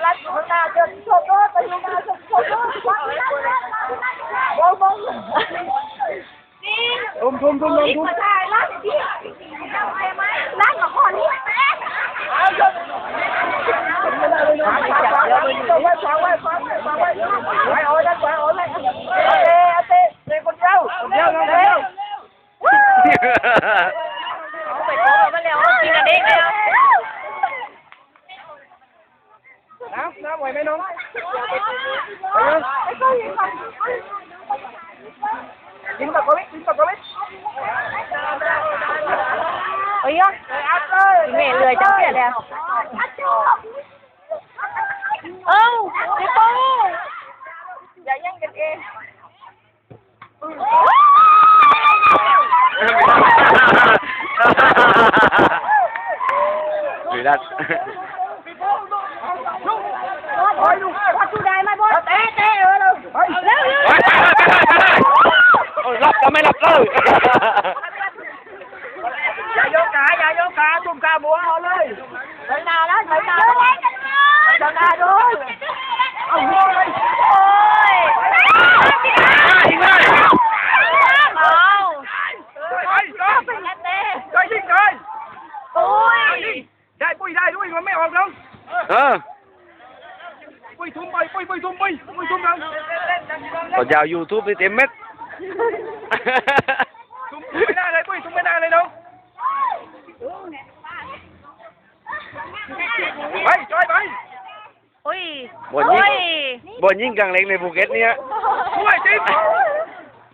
ลัดข้างหน้าเจอโชว์ด้วยไปข้างหน้าโชว์ด้วยบอลบอลทุ่มถ่ายลัดที่ลัดกับคนนี้เอาจนไว้เอาได้เอาเลยเตะคนเดียวเอาไปโกงมาแล้วกินกันเองแล้วน้ำไหวไหมน้องยิงกับโควิดเฮ้ยแม่เลยจังเสียแล้วเอ้าเดี๋ยวปูอย่าแย่งกันเองดูดัดโอ้ยลูกพัดดูได้ไหมบอลเตะเร็วโอ้ยรับก็ไม่รับเลยอย่าโยกขาตุ่มขาหมูเอาเลยใส่นาแล้วใส่นาด้วยเอาเลยโอ้ยยิงเลยโอ้ยได้ปุ้ยได้ด้วยมันไม่ออกน้องปุ้ยทุ่มไปปุ้ยทุ่มน้องต่อยาวยูทูบไปเต็มเม็ดทุ่มไม่ได้เลยปุ้ยทุ่มไม่ได้เลยน้องไปจอยไปบอลยิงกลางเล็งในภูเก็ตเนี่ยช่วยจิ๊บ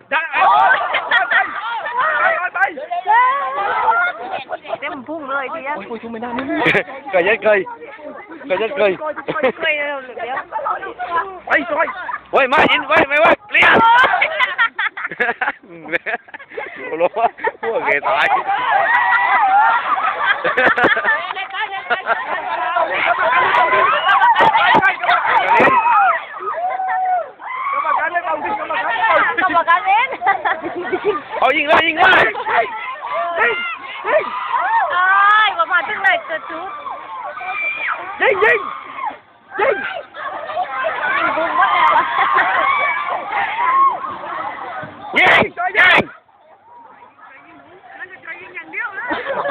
ได้ไปเต็มพุ่งเลยทีนี้ปุ้ยทุ่มไม่ได้ก็ยัดเคยไปจอยเว้ยมายินเว้ยเลี้ยงโอ้โหพวกเกตายเอายิงเลยประมาณถึงไหนเกิดชุดยิงบุ้มหมดแล้วยิง